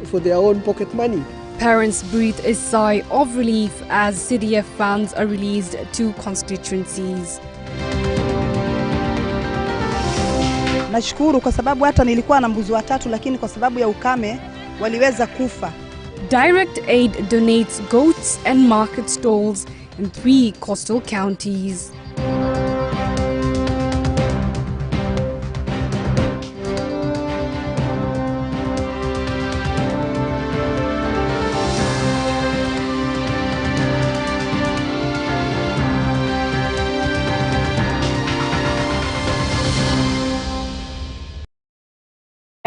for their own pocket money. Parents breathe a sigh of relief as CDF funds are released to constituencies. Nashukuru kwa sababu hata nilikuwa na mbuzi watatu lakini kwa sababu ya ukame waliweza kufa. Direct Aid donates goats and market stalls in 3 coastal counties.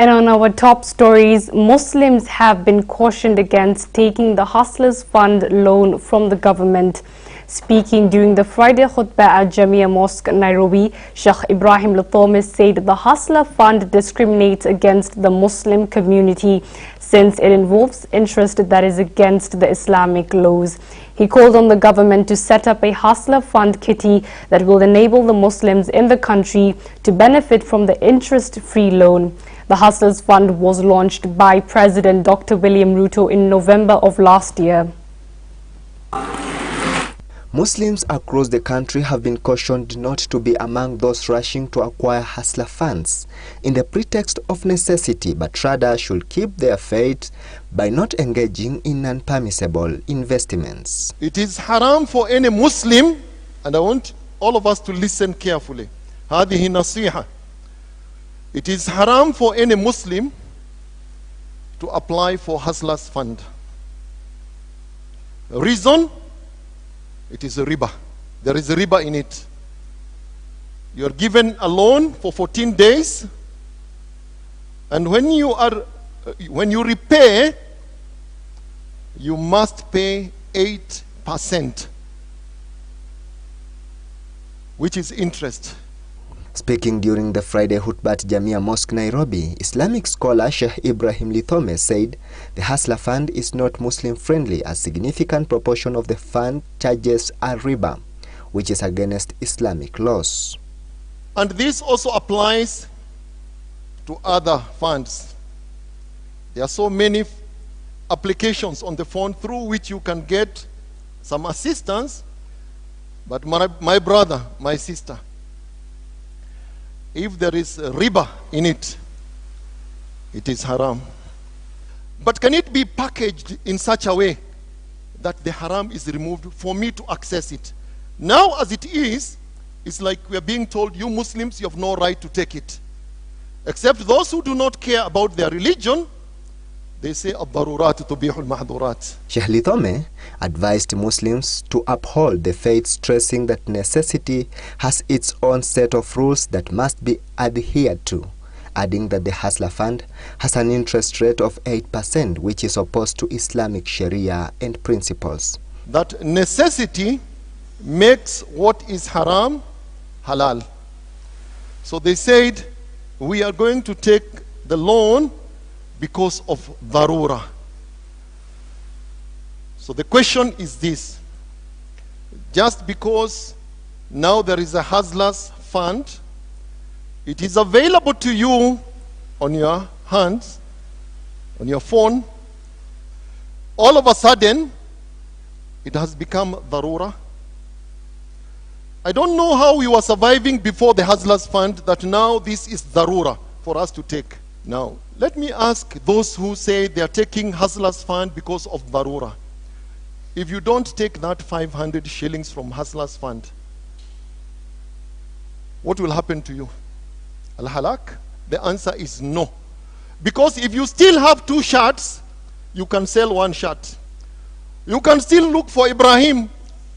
And on our top stories, Muslims have been cautioned against taking the Hustlers Fund loan from the government. Speaking during the Friday khutbah at Jamia Mosque, Nairobi, Sheikh Ibrahim Luthomis said the Hustler Fund discriminates against the Muslim community since it involves interest that is against the Islamic laws. He called on the government to set up a Hustler Fund kitty that will enable the Muslims in the country to benefit from the interest-free loan. The Hustlers Fund was launched by President Dr. William Ruto in November of last year. Muslims across the country have been cautioned not to be among those rushing to acquire hustler funds in the pretext of necessity, but rather should keep their faith by not engaging in unpermissible investments. It is haram for any Muslim, and I want all of us to listen carefully. هذه نصيحة. It is haram for any Muslim to apply for Hustlers Fund. Reason? It is a riba. There is a riba in it. You are given a loan for 14 days, and when you repay, you must pay 8%, which is interest. Speaking during the Friday khutbah at Jamia Mosque, Nairobi, Islamic scholar Sheikh Ibrahim Luthomis said the Hustler Fund is not Muslim-friendly as significant proportion of the fund charges are riba, which is against Islamic laws. And this also applies to other funds. There are so many applications on the phone through which you can get some assistance, but my brother, my sister, if there is riba in it, it is haram. But can it be packaged in such a way that the haram is removed for me to access it? Now as it is, it's like we are being told, you Muslims, you have no right to take it. Except those who do not care about their religion, they say, الضرورات تبيح المحظورات. Sheikh Lithome advised Muslims to uphold the faith, stressing that necessity has its own set of rules that must be adhered to, adding that the Hustler Fund has an interest rate of 8%, which is opposed to Islamic Sharia and principles. That necessity makes what is haram halal. So they said, we are going to take the loan because of darura. So the question is this: just because now there is a Hustlers Fund, it is available to you on your hands, on your phone, all of a sudden it has become darura. I don't know how we were surviving before the Hustlers Fund, that now this is darura for us to take. Now, let me ask those who say they are taking Hustlers Fund because of darura. If you don't take that 500 shillings from Hustlers Fund, what will happen to you? Al-halak? The answer is no. Because if you still have 2 shirts, you can sell 1 shirt. You can still look for Ibrahim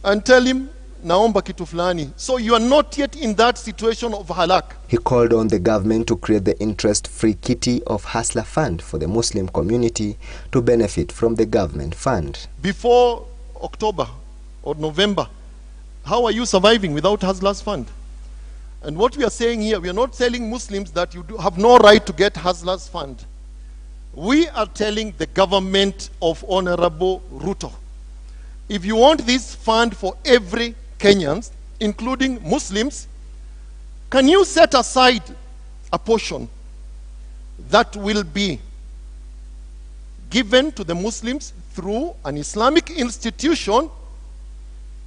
and tell him, naomba kitu fulani. So you are not yet in that situation of halak. He called on the government to create the interest-free kitty of Hustler Fund for the Muslim community to benefit from the government fund. Before October or November, how are you surviving without Hustlers Fund? And what we are saying here, we are not telling Muslims that you have no right to get Hustlers Fund. We are telling the government of Honorable Ruto, if you want this fund for every Kenyans, including Muslims, can you set aside a portion that will be given to the Muslims through an Islamic institution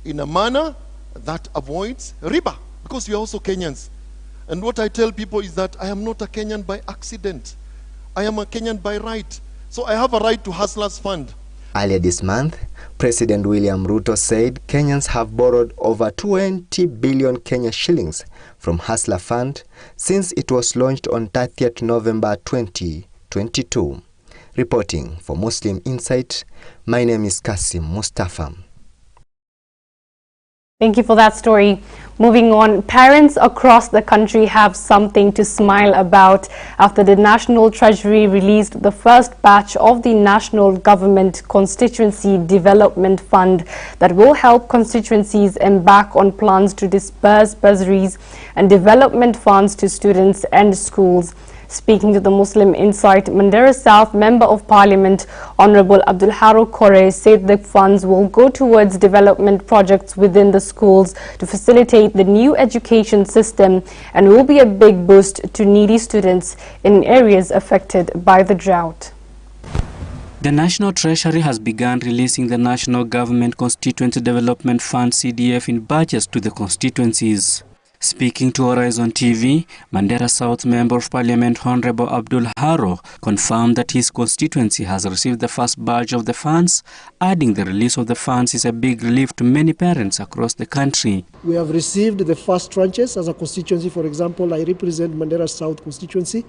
in a manner that avoids riba, because we are also Kenyans. And what I tell people is that I am not a Kenyan by accident. I am a Kenyan by right. So I have a right to Hustlers Fund. Earlier this month, President William Ruto said Kenyans have borrowed over 20 billion Kenya shillings from Hustler Fund since it was launched on 30th November 2022. Reporting for Muslim Insight, my name is Kasim Mustafa. Thank you for that story. Moving on, parents across the country have something to smile about after the National Treasury released the first batch of the National Government Constituency Development Fund that will help constituencies embark on plans to disburse bursaries and development funds to students and schools. Speaking to the Muslim Insight, Mandera South Member of Parliament Honorable Abdul Haro Kore said the funds will go towards development projects within the schools to facilitate the new education system and will be a big boost to needy students in areas affected by the drought. The National Treasury has begun releasing the National Government Constituency Development Fund CDF in batches to the constituencies. Speaking to HorizonTV, Mandera South Member of Parliament Honorable Abdul Haro confirmed that his constituency has received the first batch of the funds, adding the release of the funds is a big relief to many parents across the country. We have received the first tranches as a constituency. For example, I represent Mandera South constituency,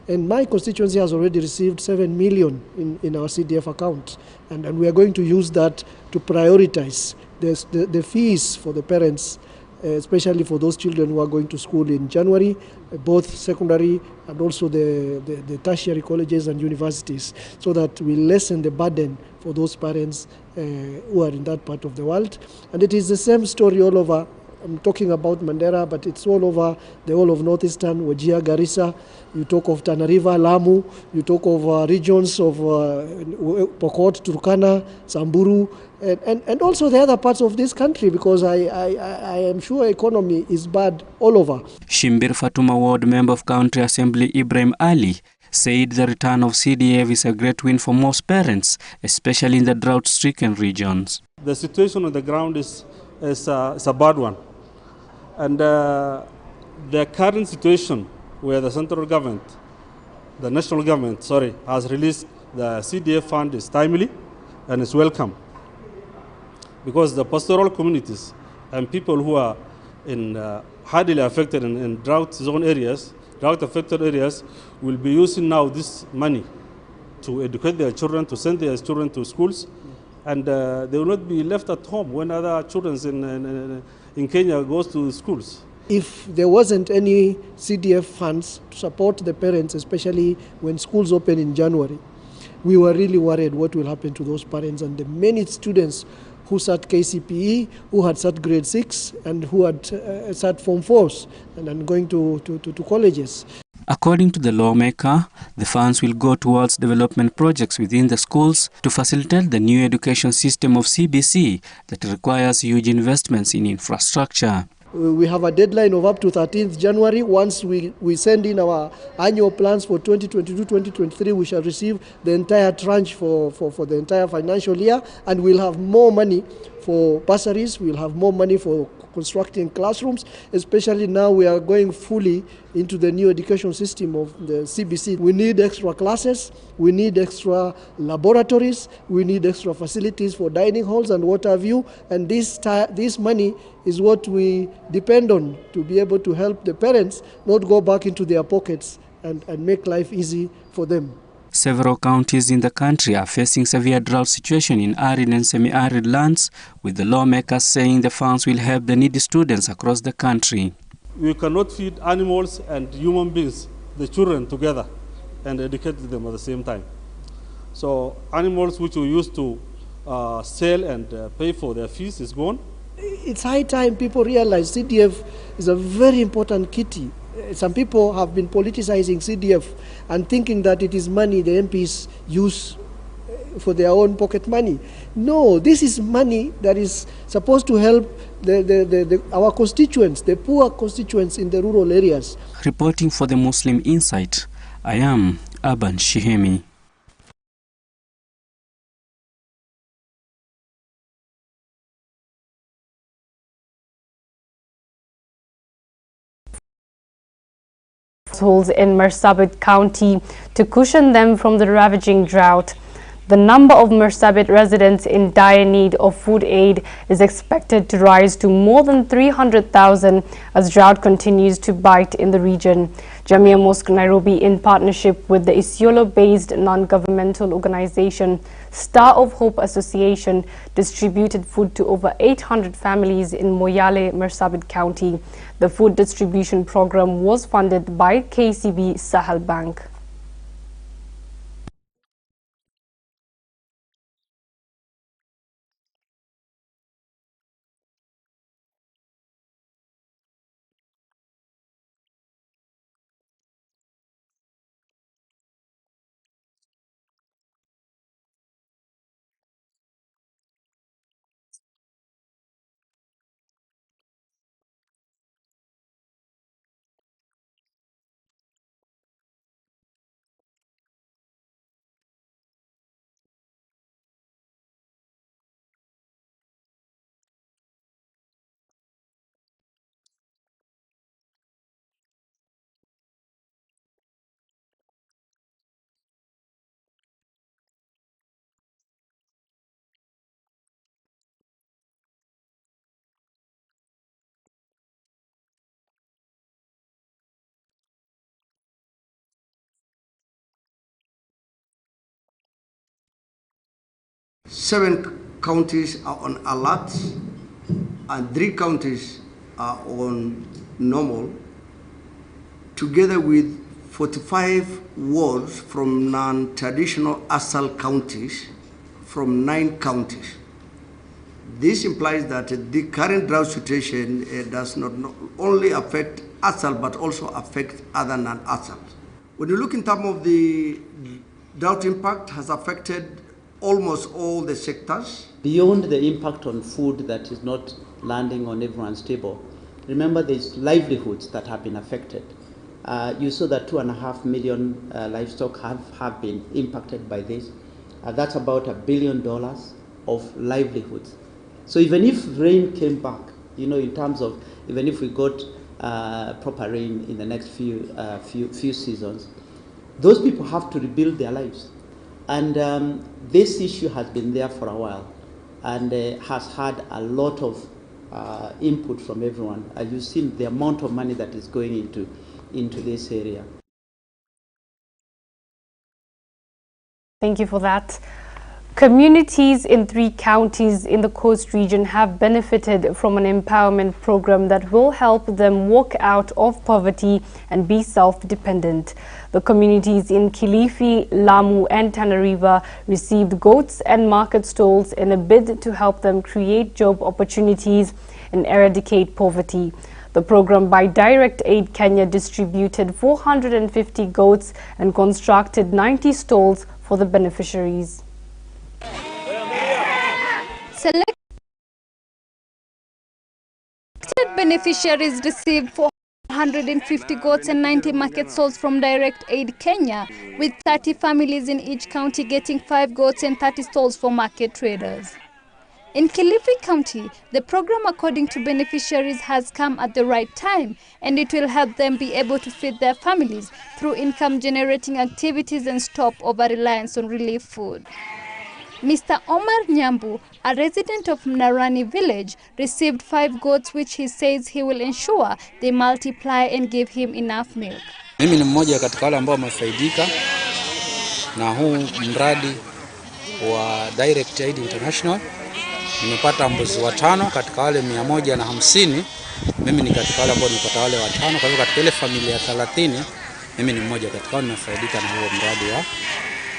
and my constituency has already received 7 million in our CDF account, and we are going to use that to prioritize the fees for the parents, especially for those children who are going to school in January, both secondary and also the tertiary colleges and universities, so that we lessen the burden for those parents who are in that part of the world. And it is the same story all over. I'm talking about Mandera, but it's all over the whole of northeastern, Wajir, Garissa. You talk of Tana River, Lamu. You talk of regions of Pokot, Turkana, Samburu, and also the other parts of this country, because I am sure economy is bad all over. Shimbir Fatuma Ward Member of County Assembly Ibrahim Ali said the return of CDF is a great win for most parents, especially in the drought-stricken regions. The situation on the ground is a bad one. And the current situation where the central government, the national government, has released the CDF fund is timely and is welcome, because the pastoral communities and people who are in hardly affected in drought-affected areas will be using now this money to educate their children, to send their children to schools, and they will not be left at home when other children in Kenya goes to schools. If there wasn't any CDF funds to support the parents, especially when schools open in January, we were really worried what will happen to those parents and the many students who sat KCPE, who had sat grade 6, and who had sat Form 4s and then going to colleges. According to the lawmaker, the funds will go towards development projects within the schools to facilitate the new education system of CBC that requires huge investments in infrastructure. We have a deadline of up to 13th January. Once we send in our annual plans for 2022-2023, we shall receive the entire tranche for the entire financial year, and we'll have more money for bursaries, we'll have more money for constructing classrooms, especially now we are going fully into the new education system of the CBC. We need extra classes, we need extra laboratories, we need extra facilities for dining halls and what have you, and this money is what we depend on to be able to help the parents not go back into their pockets and make life easy for them. Several counties in the country are facing severe drought situation in arid and semi-arid lands, with the lawmakers saying the funds will help the needy students across the country. We cannot feed animals and human beings, the children, together and educate them at the same time. So animals which we used to sell and pay for their fees is gone. It's high time people realize CDF is a very important kitty. Some people have been politicizing CDF and thinking that it is money the MPs use for their own pocket money. No, this is money that is supposed to help our constituents, the poor constituents in the rural areas. Reporting for the Muslim Insight, I am Aban Shihemi. households in Marsabit County to cushion them from the ravaging drought. The number of Marsabit residents in dire need of food aid is expected to rise to more than 300,000 as drought continues to bite in the region. Jamia Mosque Nairobi, in partnership with the Isiolo-based non-governmental organization Star of Hope Association, distributed food to over 800 families in Moyale, Marsabit County. The food distribution program was funded by KCB Sahel Bank. Seven counties are on alert and 3 counties are on normal, together with 45 wards from non-traditional ASAL counties from 9 counties. This implies that the current drought situation does not only affect ASAL but also affect other non-ASAL. When you look in terms of the drought impact has affected almost all the sectors. Beyond the impact on food that is not landing on everyone's table, remember there's livelihoods that have been affected. You saw that 2.5 million livestock have been impacted by this. That's about $1 billion of livelihoods. So even if rain came back, in terms of even if we got proper rain in the next few seasons, those people have to rebuild their lives. And this issue has been there for a while and has had a lot of input from everyone. You've seen the amount of money that is going into this area. Thank you for that. Communities in 3 counties in the coast region have benefited from an empowerment program that will help them walk out of poverty and be self-dependent. The communities in Kilifi, Lamu and Tana River received goats and market stalls in a bid to help them create job opportunities and eradicate poverty. The program by Direct Aid Kenya distributed 450 goats and constructed 90 stalls for the beneficiaries. Selected beneficiaries received 450 goats and 90 market stalls from Direct Aid Kenya, with 30 families in each county getting 5 goats and 30 stalls for market traders. In Kilifi County, the program, according to beneficiaries, has come at the right time, and it will help them be able to feed their families through income-generating activities and stop over-reliance on relief food. Mr. Omar Nyambu, a resident of Mnarani village, received 5 goats which he says he will ensure they multiply and give him enough milk. Mimi ni mmoja katika wale ambao wamefaidika na huu mradi wa Direct Aid International. Nimepata mbuzi 5 katika wale 150. Mimi ni katika wale ambao nimepata wale 5. Kwa hivyo katika ile familia 30, mimi ni mmoja katika wale nimefaidika na huo mradi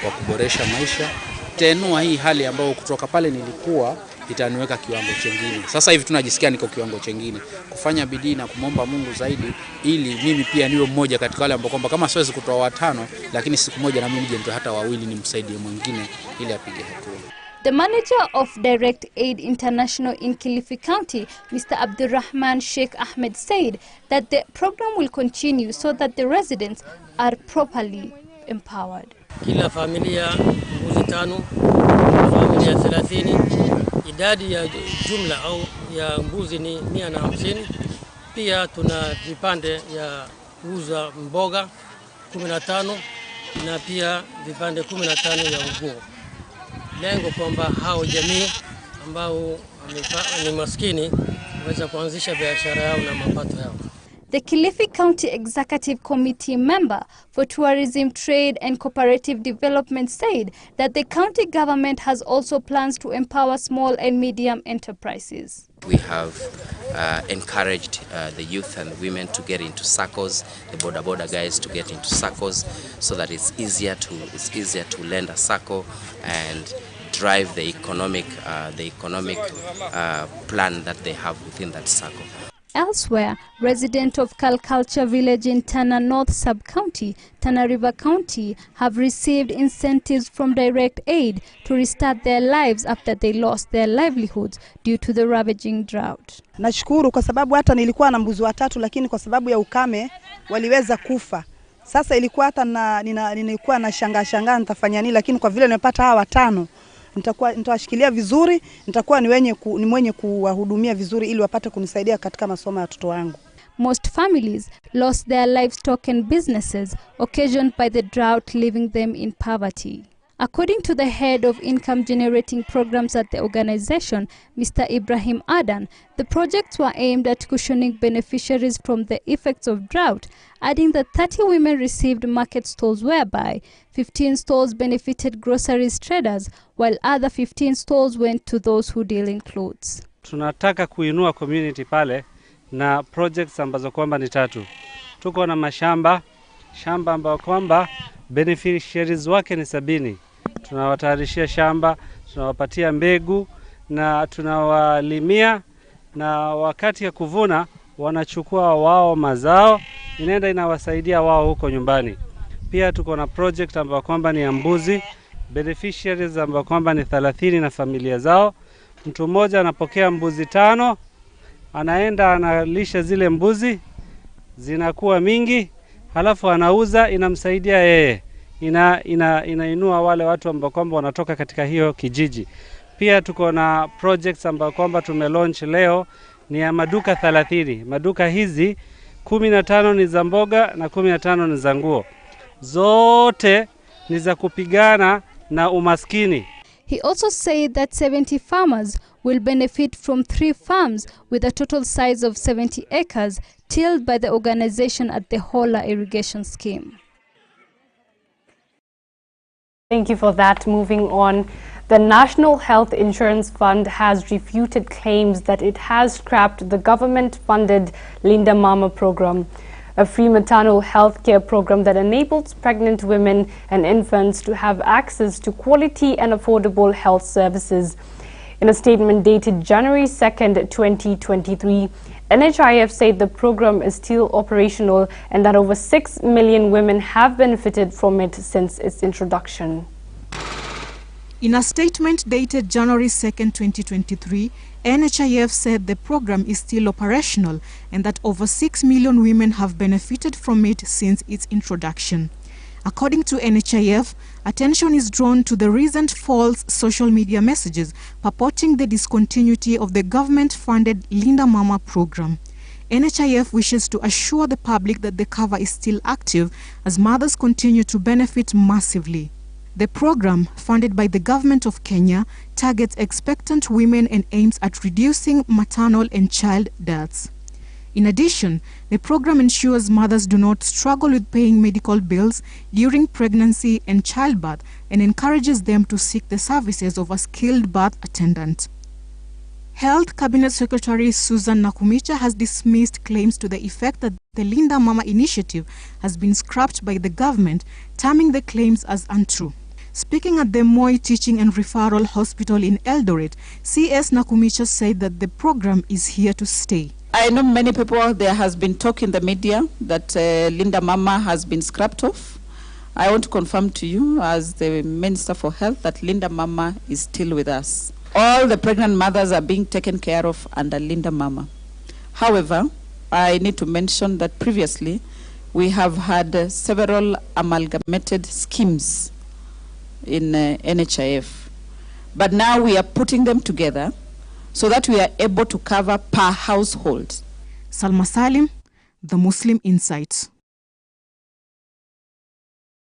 wa kuboresha maisha. Tenua hii hali ambayo kutoka pale nilikuwa itaniweka kiwango chengine. Sasa hivi tunajisikia niko kiwango chengine. Kufanya bidii na kumomba Mungu zaidi ili mimi pia niwe mmoja katika wale ambao kwamba kama siwezi kutoa 5, lakini siku moja na mimi nije nitoe hata 2 nimsaidie mwingine ili apige hatua. The manager of Direct Aid International in Kilifi County, Mr. Abdurrahman Sheikh Ahmed, said that the program will continue so that the residents are properly empowered. Kila familia mbuzi 5, familia 30, idadi ya jumla au ya mbuzi ni 150. Pia tuna vipande ya kuuza mboga 15 na pia vipande 15 ya nguo. Lengo kwamba hao jamii ambao ni maskini waweza kuanzisha biashara yao na mapato yao. The Kilifi County Executive Committee member for Tourism, Trade and Cooperative Development said that the county government has also plans to empower small and medium enterprises. We have encouraged the youth and women to get into circles, the border guys to get into circles, so that it's easier to lend a circle and drive the economic plan that they have within that circle. Elsewhere, residents of Kalkalcha village in Tana North Sub-County, Tana River County, have received incentives from direct aid to restart their lives after they lost their livelihoods due to the ravaging drought. Nashukuru kwa sababu hata nilikuwa na mbuzi 3 lakini kwa sababu ya ukame waliweza kufa. Sasa ilikuwa hata nilikuwa na shangaa nitafanya nini, lakini kwa vile nimepata hawa 5 nitawashikilia vizuri, nitakuwa ni mwenye kuwahudumia vizuri ili wapate kunisaidia katika masomo ya watoto wangu. Most families lost their livestock and businesses occasioned by the drought, leaving them in poverty. According to the head of income generating programs at the organization, Mr. Ibrahim Adan, the projects were aimed at cushioning beneficiaries from the effects of drought, adding that 30 women received market stalls whereby 15 stalls benefited groceries traders, while other 15 stalls went to those who deal in clothes. Tunataka kuinua community pale na projects ambazo kwamba ni 3. Tuko na shamba ambayo kwamba beneficiaries wake ni 70. Tunawatayarishia shamba, tunawapatia mbegu na tunawalimia, na wakati ya kuvuna wanachukua wao mazao, inaenda inawasaidia wao huko nyumbani. Pia tuko na project ambayo kwamba ni mbuzi, beneficiaries ambayo kwamba ni 30 na familia zao. Mtu mmoja anapokea mbuzi 5, anaenda analisha zile mbuzi, zinakuwa mingi, halafu anauza, inamsaidia yeye. Inainua wale watu ambao kwamba wanatoka katika hiyo kijiji. Pia tuko na projects ambao kwamba tumelaunch leo ni ya maduka 30. Maduka hizi 15 ni za mboga na 15 ni za nguo. Zote ni za kupigana na umaskini. He also said that 70 farmers will benefit from 3 farms with a total size of 70 acres tilled by the organization at the Hola irrigation scheme. Thank you for that. Moving on, the National Health Insurance Fund has refuted claims that it has scrapped the government-funded Linda Mama program, a free maternal health care program that enables pregnant women and infants to have access to quality and affordable health services. In a statement dated January 2nd, 2023, NHIF said the program is still operational and that over 6 million women have benefited from it since its introduction. In a statement dated January 2nd, 2023, NHIF said the program is still operational and that over 6 million women have benefited from it since its introduction. According to NHIF, attention is drawn to the recent false social media messages purporting the discontinuity of the government-funded Linda Mama program. NHIF wishes to assure the public that the cover is still active as mothers continue to benefit massively. The program, funded by the government of Kenya, targets expectant women and aims at reducing maternal and child deaths. In addition, the program ensures mothers do not struggle with paying medical bills during pregnancy and childbirth and encourages them to seek the services of a skilled birth attendant. Health Cabinet Secretary Susan Nakumicha has dismissed claims to the effect that the Linda Mama initiative has been scrapped by the government, terming the claims as untrue. Speaking at the Moi Teaching and Referral Hospital in Eldoret, CS Nakumicha said that the program is here to stay. I know many people, there has been talk in the media that Linda Mama has been scrapped off. I want to confirm to you as the Minister for Health that Linda Mama is still with us. All the pregnant mothers are being taken care of under Linda Mama. However, I need to mention that previously we have had several amalgamated schemes in NHIF. But now we are putting them together so that we are able to cover per household. Salma Salim, The Muslim Insights.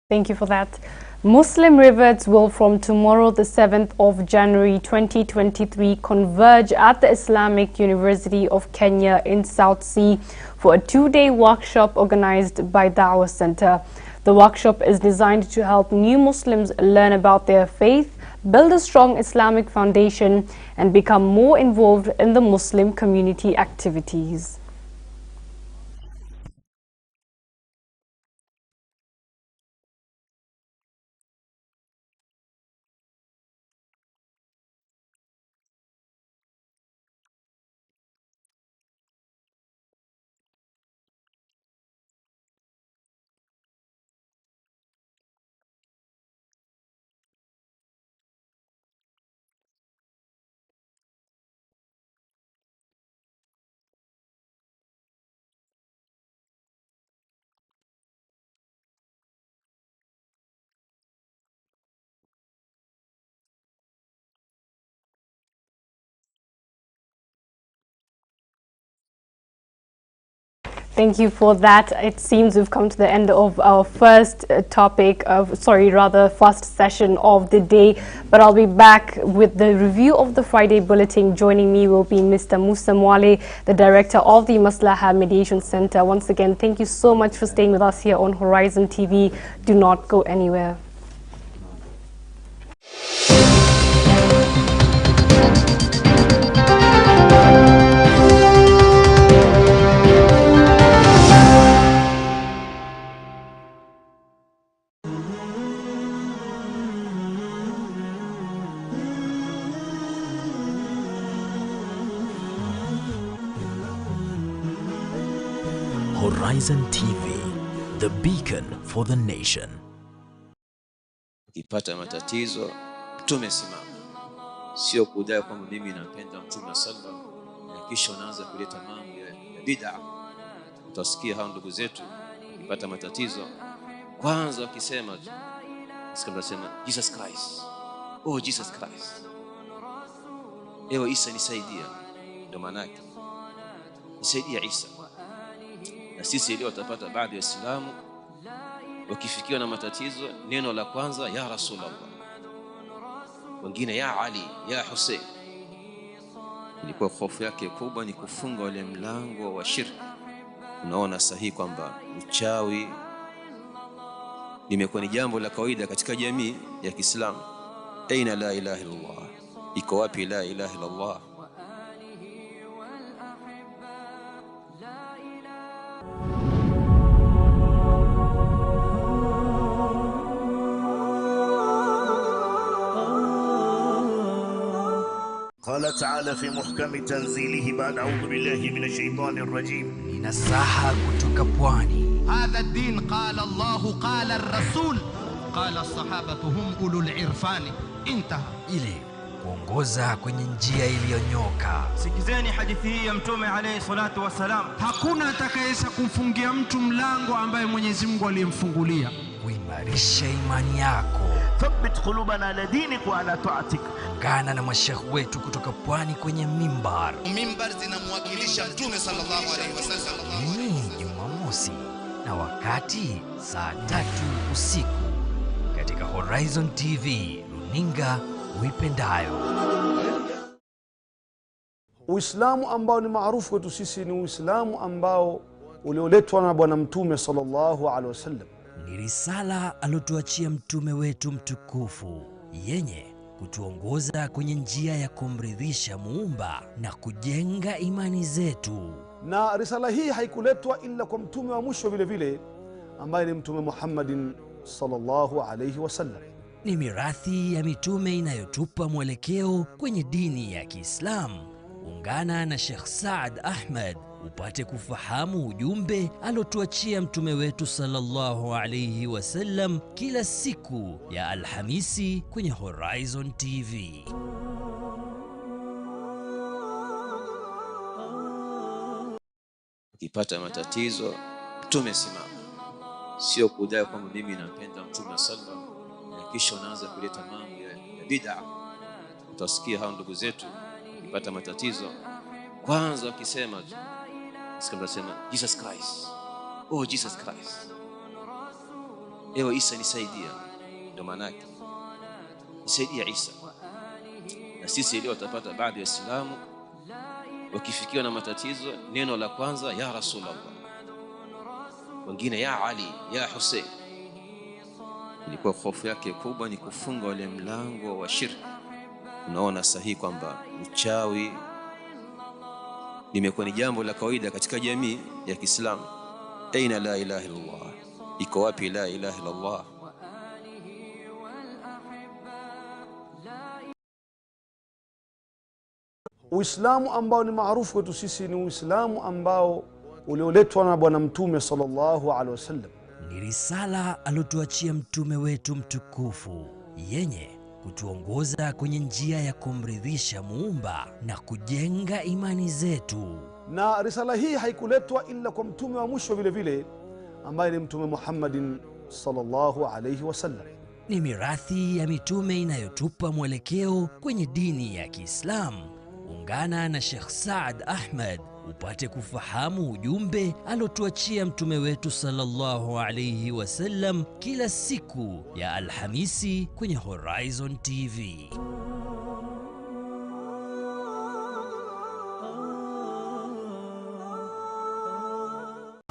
Thank you for that. Muslim reverts will from tomorrow, the 7th of January 2023, converge at the Islamic University of Kenya in South Sea for a 2-day workshop organized by Dawah Center. The workshop is designed to help new Muslims learn about their faith, build a strong Islamic foundation, and become more involved in the Muslim community activities. Thank you for that. It seems we've come to the end of our first first session of the day. But I'll be back with the review of the Friday Bulletin. Joining me will be Mr. Musa Mwale, the director of the Maslaha Mediation Center. Once again, thank you so much for staying with us here on Horizon TV. Do not go anywhere. Horizon TV, the beacon for the nation. Ukipata matatizo, Mtume simama. Sio kudai kwamba mimi napenda Mtume sallallahu na kisha unaanza kuleta mambo ya bid'a. Utasikia hao ndugu zetu ukipata matatizo, kwanza wakisema Jesus Christ. Oh Jesus Christ. Ewe Isa nisaidia. Ndio maana yake. Nisaidia Isa. Na sisi leo tutapata baadhi ya Waislamu wakifikiwa na matatizo, neno la kwanza ya Rasulullah, wengine ya Ali, ya Hussein. Ilikuwa hofu yake kubwa ni kufunga ule mlango wa shirki. Unaona sahihi kwamba uchawi limekuwa ni jambo la kawaida katika jamii ya Kiislamu. Aina la ilaha illallah, iko wapi la ilaha illallah? قال تعالى في محكم تنزيله بعد أعوذ بالله من الشيطان الرجيم Ninasaha kutoka pwani. هذا الدين قال الله قال الرسول قال الصحابة هم أولو العرفان. انتهى. Ili kuongoza kwenye njia iliyonyoka. Sikizeni hadithi hii ya Mtume alayhi salatu wasalam. Hakuna atakayeweza kumfungia mtu mlango ambaye Mwenyezi Mungu aliyemfungulia. Kuimarisha imani yako. Thabbit qulubana ala dinik wa ala ta'atik. Ungana na mashekhi wetu kutoka pwani kwenye mimbar. Mimbar zinamwakilisha Mtume sallallahu alayhi wasallam. Ni Jumamosi na wakati saa 3 usiku katika Horizon TV, runinga uipendayo. Uislamu ambao ni maarufu kwetu sisi ni Uislamu ambao ulioletwa na Bwana Mtume sallallahu alaihi wasallam. Ni risala alotuachia mtume wetu mtukufu yenye kutuongoza kwenye njia ya kumridhisha Muumba na kujenga imani zetu. Na risala hii haikuletwa ila kwa mtume wa mwisho vile vile ambaye ni Mtume Muhammadin sallallahu alaihi wasallam. Ni mirathi ya mitume inayotupa mwelekeo kwenye dini ya Kiislamu. Ungana na Sheikh Saad Ahmed upate kufahamu ujumbe alotuachia mtume wetu sallallahu alayhi wasallam kila siku ya Alhamisi kwenye Horizon TV. Ukipata matatizo, Mtume simama. Sio kudai kwamba mimi napenda Mtume sallallahu na kisha unaanza kuleta mambo ya bid'a. Utasikia hao ndugu zetu ukipata matatizo, kwanza wakisema Jesus Christ. Oh Jesus Christ. ewe Isa nisaidia, ndio maana yake nisaidia Isa. Na sisi leo tutapata baadhi ya Waislamu wakifikiwa na matatizo, neno la kwanza ya Rasulullah, wengine ya Ali, ya Hussein. Ilikuwa hofu yake kubwa ni kufunga wale mlango wa shirki. Unaona sahihi kwamba uchawi limekuwa ni jambo la kawaida katika jamii ya Kiislamu. Aina la ilaha illallah, iko wapi la ilaha illallah? Uislamu ambao ni maarufu kwetu sisi ni Uislamu ambao ulioletwa na Bwana Mtume sallallahu alaihi wasallam. Ni risala alotuachia mtume wetu mtukufu, yenye kutuongoza kwenye njia ya kumridhisha Muumba na kujenga imani zetu. Na risala hii haikuletwa ila kwa mtume wa mwisho vile vile, ambaye ni Mtume Muhammadin sallallahu alaihi wasallam. Ni mirathi ya mitume inayotupa mwelekeo kwenye dini ya Kiislamu. Ungana na Sheikh Saad Ahmed upate kufahamu ujumbe alotuachia mtume wetu sallallahu alayhi wasallam kila siku ya Alhamisi kwenye Horizon TV.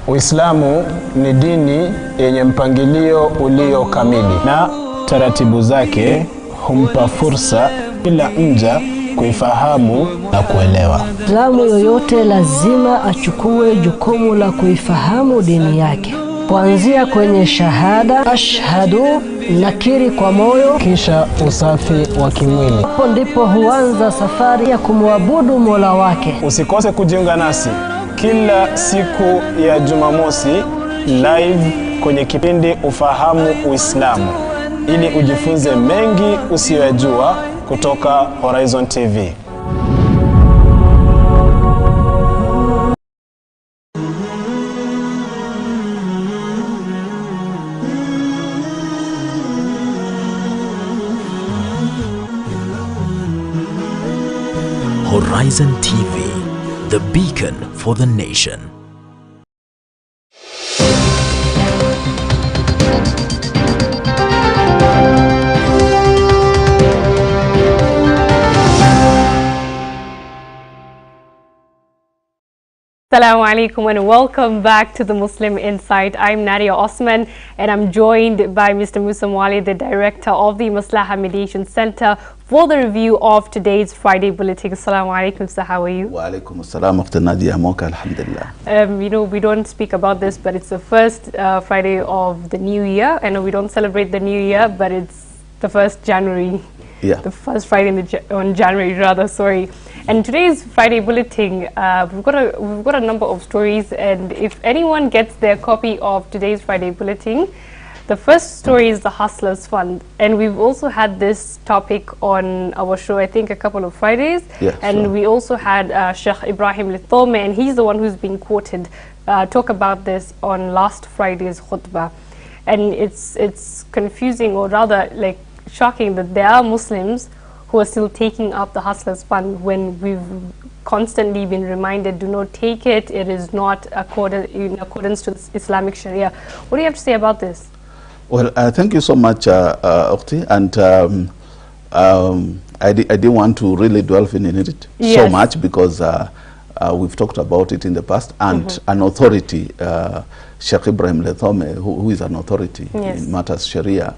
Uislamu ni dini yenye mpangilio ulio kamili, na taratibu zake humpa fursa kila mja kuifahamu na kuelewa. Muislamu yoyote lazima achukue jukumu la kuifahamu dini yake, kuanzia kwenye shahada, ashhadu, nakiri kwa moyo, kisha usafi wa kimwili. Hapo ndipo huanza safari ya kumwabudu Mola wake. Usikose kujiunga nasi kila siku ya Jumamosi live kwenye kipindi Ufahamu Uislamu, ili ujifunze mengi usiyojua kutoka Horizon TV. Horizon TV, the beacon for the nation. Assalamu alaikum and welcome back to the Muslim Insight. I'm Nadia Osman and I'm joined by Mr. Musa Mwale, the director of the Maslaha Mediation Center, for the review of today's Friday Bulletin. Assalamu alaikum, sir. How are you? Wa alaikum assalam, Nadia, alhamdulillah. You know, we don't speak about this, but it's the first Friday of the new year. I know we don't celebrate the new year, but it's the 1st January. Yeah. The first Friday on January, rather, sorry. And today's Friday Bulletin, we've got a number of stories, and if anyone gets their copy of today's Friday Bulletin, the first story is the Hustlers Fund, and we've also had this topic on our show, I think, a couple of Fridays. Yeah, and sure. We also had Sheikh Ibrahim Lithome, and he's the one who's been quoted, talk about this on last Friday's khutbah. And it's confusing, or rather like shocking, that there are Muslims who are still taking up the Hustlers Fund when we've constantly been reminded, do not take it, it is not in accordance to Islamic Sharia. What do you have to say about this? Well, thank you so much, Ukhti, and I didn't want to really delve in it so much because we've talked about it in the past, and an authority, Sheikh Ibrahim Lithome, who is an authority in matters Sharia,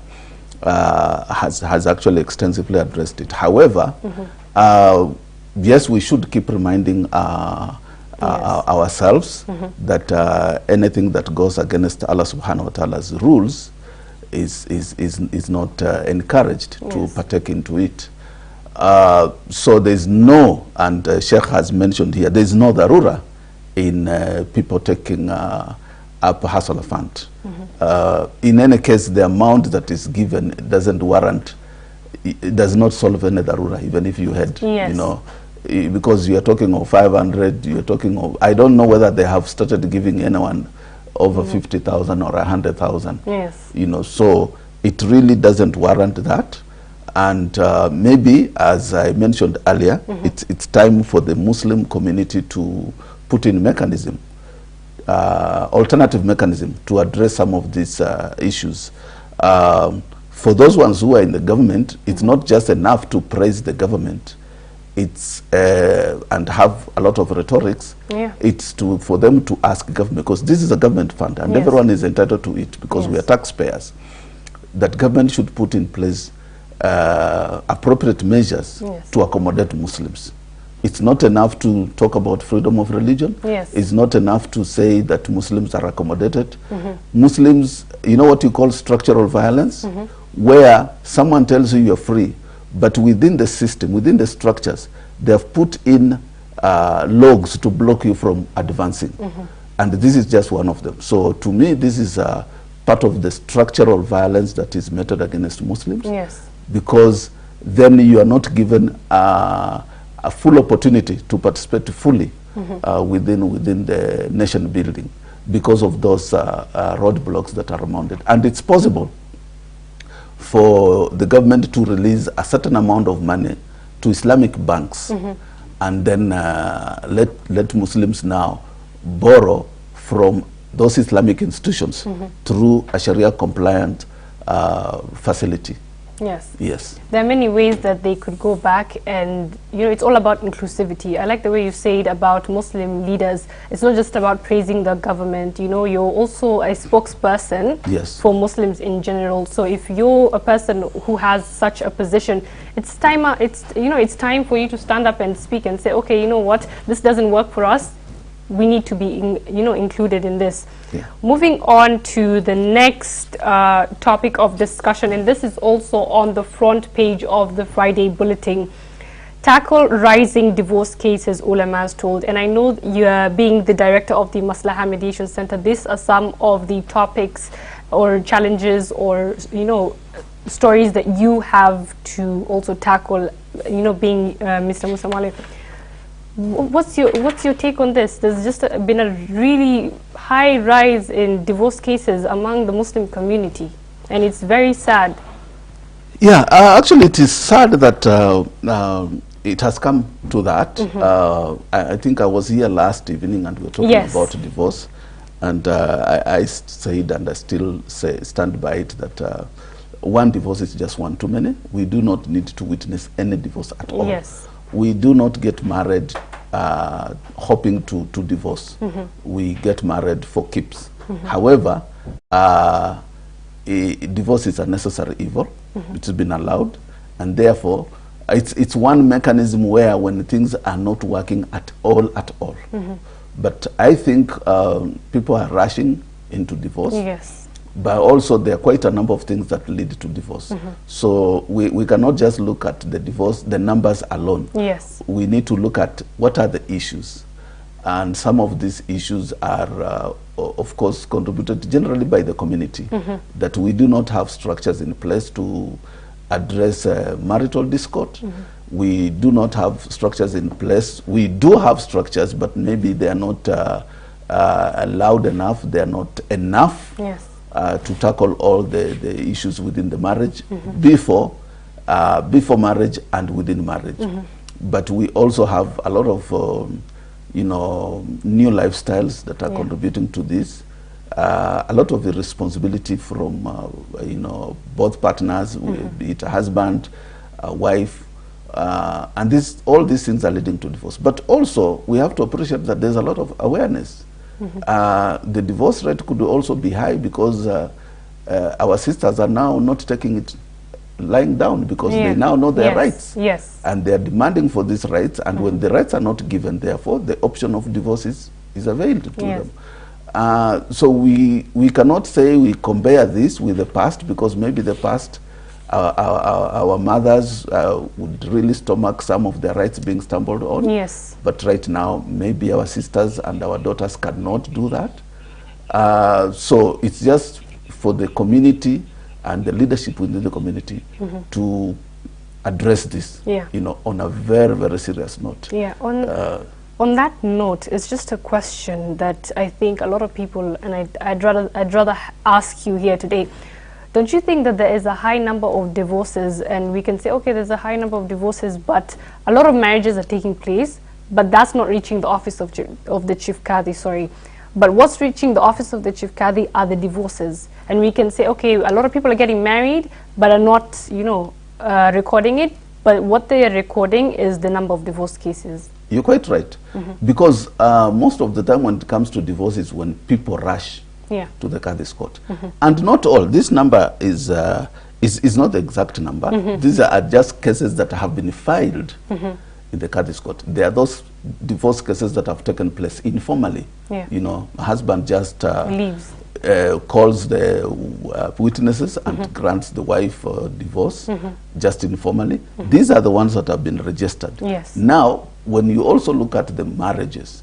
has actually extensively addressed it. However, yes, we should keep reminding ourselves that anything that goes against Allah subhanahu wa ta'ala's rules is not encouraged to partake into it. So there's no, and Sheikh has mentioned here, there's no darura in people taking up a Hustler Fund. In any case, the amount that is given doesn't warrant, it does not solve any darura, even if you had, you know, because you are talking of 500, you're talking of, I don't know whether they have started giving anyone over 50,000 or 100,000. Yes. You know, so it really doesn't warrant that. And maybe, as I mentioned earlier, it's time for the Muslim community to put in mechanism, alternative mechanism to address some of these issues. For those ones who are in the government, it's not just enough to praise the government. It's and have a lot of rhetorics. Yeah. It's for them to ask government, because this is a government fund and everyone is entitled to it because we are taxpayers, that government should put in place appropriate measures to accommodate Muslims. It's not enough to talk about freedom of religion. It's not enough to say that Muslims are accommodated. Muslims, you know what you call structural violence, where someone tells you you're free, but within the system, within the structures, they have put in logs to block you from advancing. And this is just one of them. So to me, this is part of the structural violence that is meted against Muslims. Because then you are not given a full opportunity to participate fully within the nation building because of those roadblocks that are mounted. And it's possible for the government to release a certain amount of money to Islamic banks and then let Muslims now borrow from those Islamic institutions through a Sharia compliant facility. Yes. There are many ways that they could go back, and it's all about inclusivity. I like the way you said about Muslim leaders. It's not just about praising the government. You're also a spokesperson for Muslims in general. So if you're a person who has such a position, it's time for you to stand up and speak and say, okay, you know what, this doesn't work for us. We need to be included in this. Moving on to the next topic of discussion, and this is also on the front page of the Friday Bulletin. Tackle rising divorce cases, ulama has told. And I know you are being the director of the Maslaha Mediation Center. These are some of the topics or challenges or stories that you have to also tackle, being Mr. Musa Mwale. What's your take on this? There's just been a really high rise in divorce cases among the Muslim community, and it's very sad. Yeah, actually it is sad that it has come to that. I think I was here last evening and we were talking about divorce, and I said, and I still stand by it, that one divorce is just one too many. We do not need to witness any divorce at all. We do not get married hoping to divorce. We get married for keeps. However, divorce is a necessary evil. It's been allowed, and therefore it's one mechanism where when things are not working at all. But I think people are rushing into divorce. But also there are quite a number of things that lead to divorce. So we cannot just look at the divorce, the numbers alone. We need to look at what are the issues. And some of these issues are, of course, contributed generally by the community. That we do not have structures in place to address marital discord. We do not have structures in place. We do have structures, but maybe they are not loud enough, they are not enough. To tackle all the issues within the marriage before marriage and within marriage. But we also have a lot of new lifestyles that are contributing to this. A lot of the responsibility from both partners, be it a husband, a wife, and all these things are leading to divorce. But also we have to appreciate that there's a lot of awareness. The divorce rate could also be high because our sisters are now not taking it lying down, because they now know their rights. And they are demanding for these rights, and when the rights are not given, therefore the option of divorce is availed to them. So we cannot say we compare this with the past, because maybe the past our mothers would really stomach some of their rights being stumbled on. But right now, maybe our sisters and our daughters cannot do that. So it's just for the community and the leadership within the community to address this, on a very, very serious note. On that note, it's just a question that I think a lot of people, and I'd rather ask you here today. Don't you think that there is a high number of divorces, and we can say, okay, there's a high number of divorces, but a lot of marriages are taking place, but that's not reaching the office of the Chief Qadi, But what's reaching the office of the Chief Qadi are the divorces. and we can say, okay, a lot of people are getting married but are not, you know, recording it, but what they are recording is the number of divorce cases. You're quite right. Because most of the time when it comes to divorce is when people rush to the Qadhi's court. And not all. This number is not the exact number. These are just cases that have been filed in the Qadhi's court. There are those divorce cases that have taken place informally. You know, a husband just leaves. Calls the witnesses and grants the wife divorce just informally. These are the ones that have been registered. Now, when you also look at the marriages,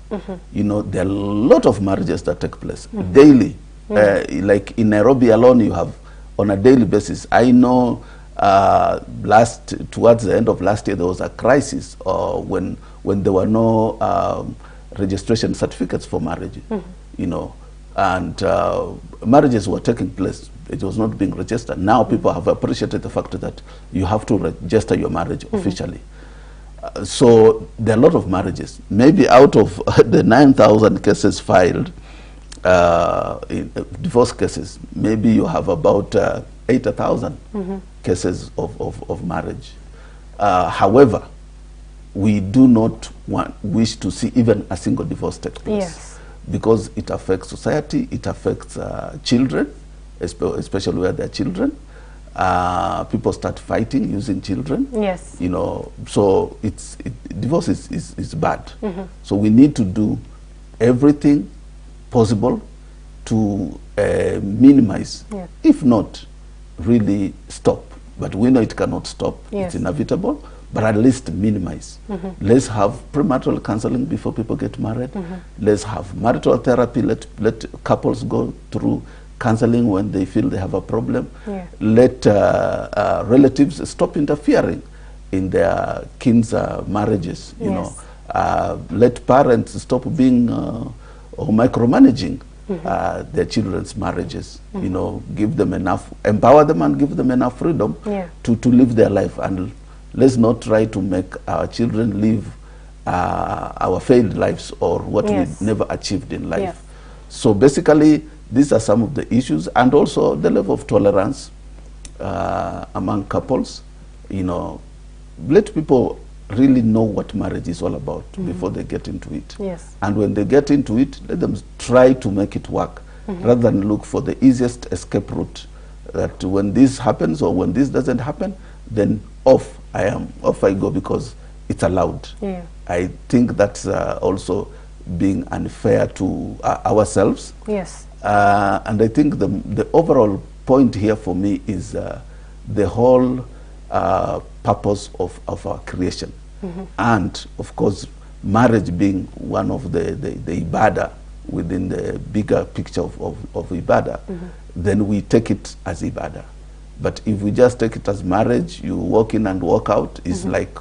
you know, there are a lot of marriages that take place daily. Like in Nairobi alone, you have on a daily basis. I know towards the end of last year, there was a crisis when there were no registration certificates for marriage, you know, and marriages were taking place. It was not being registered. Now people have appreciated the fact that you have to register your marriage officially. So there are a lot of marriages. Maybe out of the 9,000 cases filed, in divorce cases, maybe you have about 8,000 cases of marriage. However, we do not wish to see even a single divorce take place. Because it affects society, it affects children, especially where they're children. People start fighting using children. You know, so divorce is bad. So we need to do everything possible to minimize, if not really stop. But we know it cannot stop. It's inevitable. But at least minimize. Let's have premarital counseling before people get married. Let's have marital therapy. Let couples go through counseling when they feel they have a problem. Let relatives stop interfering in their kids' marriages. You know, let parents stop being or micromanaging their children's marriages. You know, give them enough, empower them, and give them enough freedom to live their life. And let's not try to make our children live our failed lives or what we never achieved in life. So basically, these are some of the issues, and also the level of tolerance among couples. You know, let people really know what marriage is all about before they get into it. And when they get into it, let them try to make it work rather than look for the easiest escape route. That when this happens or when this doesn't happen, then off I go because it's allowed. I think that's also being unfair to ourselves. And I think the overall point here for me is the whole purpose of our creation. And of course, marriage being one of the ibadah within the bigger picture of ibadah, then we take it as ibadah. But if we just take it as marriage, you walk in and walk out, it's like,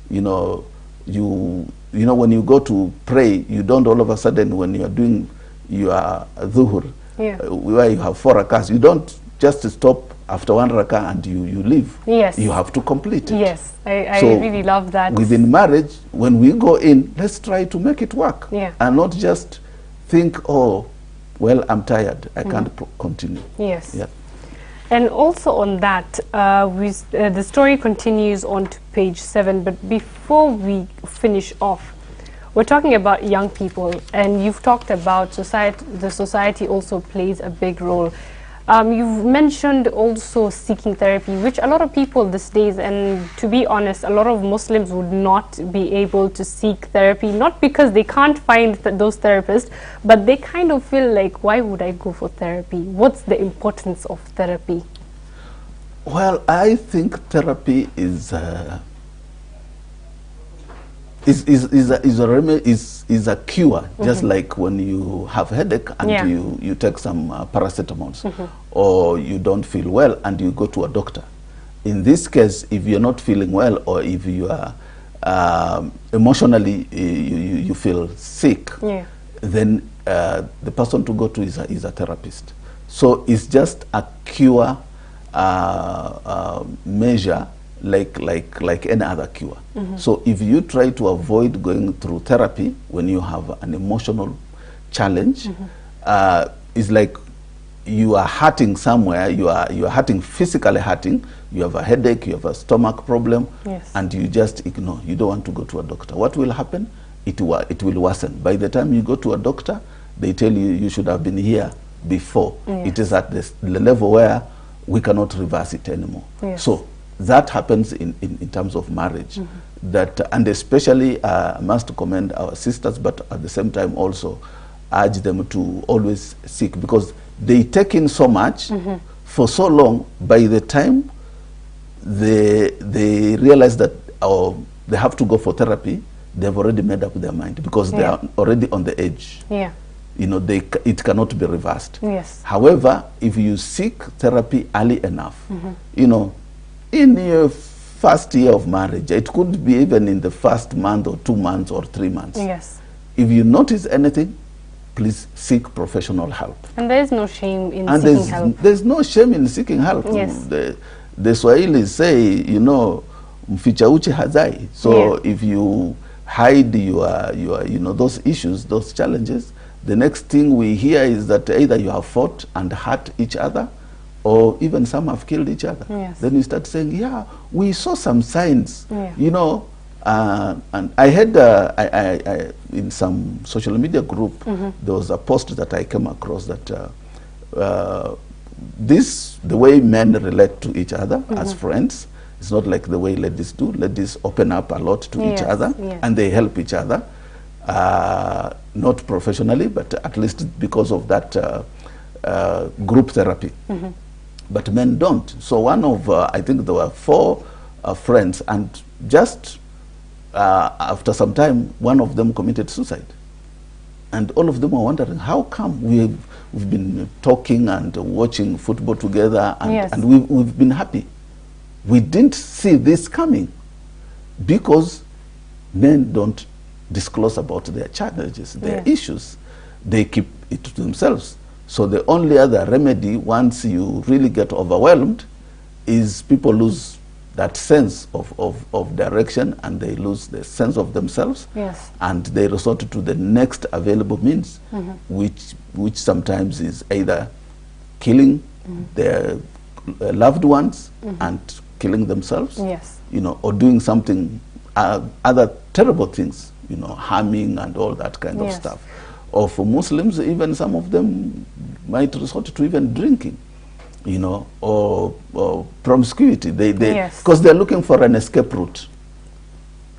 you know, when you go to pray, you don't all of a sudden, when you are doing your dhuhr, where you have 4 rakahs, you don't just stop after 1 rakah and you leave. You have to complete it. I So really love that. Within marriage, when we go in, let's try to make it work. And not just think, oh, well, I'm tired, I can't continue. And also on that, the story continues on to page 7, but before we finish off, we're talking about young people, and you've talked about the society also plays a big role. You've mentioned also seeking therapy, which a lot of people these days, and to be honest, a lot of Muslims would not be able to seek therapy, not because they can't find those therapists, but they kind of feel like, why would I go for therapy? What's the importance of therapy? Well, I think therapy is a cure, just like when you have headache and you take some paracetamols, or you don't feel well and you go to a doctor. In this case, if you're not feeling well, or if you are emotionally you feel sick, then the person to go to is a therapist. So it's just a cure measure, like any other cure. So if you try to avoid going through therapy when you have an emotional challenge, it's like you are hurting somewhere, you are hurting, physically hurting, you have a headache, you have a stomach problem, yes. and you just ignore, you don't want to go to a doctor. What will happen? It will worsen. By the time you go to a doctor, they tell you you should have been here before. Yes. It is at the level where we cannot reverse it anymore. Yes. So that happens in terms of marriage. That, and especially I must commend our sisters, but at the same time also urge them to always seek, because they take in so much for so long. By the time they realize that they have to go for therapy, they've already made up their mind, because they are already on the edge. Yeah. You know, it cannot be reversed. Yes. However, if you seek therapy early enough, you know, in your first year of marriage, it could be even in the first month or 2 months or 3 months. Yes. If you notice anything, please seek professional help. And there is no shame in and seeking help. There's no shame in seeking help. Yes. The Swahili say, you know, mficha uchi hazai. So if you hide your you know, those issues, those challenges, the next thing we hear is that either you have fought and hurt each other, or even some have killed each other. Yes. Then you start saying, yeah, we saw some signs, Yeah. you know. And I had, I in some social media group, there was a post that I came across that the way men relate to each other as friends, it's not like the way ladies do. Ladies open up a lot to each other, and they help each other, not professionally, but at least because of that group therapy. But men don't. So one of, I think there were 4 friends, and just after some time, one of them committed suicide. And all of them are wondering, how come we've been talking and watching football together, and, and we've been happy. We didn't see this coming, because men don't disclose about their challenges, their issues. They keep it to themselves. So the only other remedy, once you really get overwhelmed, is people lose that sense of direction, and they lose the sense of themselves, and they resort to the next available means, which sometimes is either killing their loved ones and killing themselves, you know, or doing something, other terrible things, you know, harming and all that kind of stuff. Or for Muslims, even some of them might resort to even drinking, you know, or promiscuity. Because they're looking for an escape route.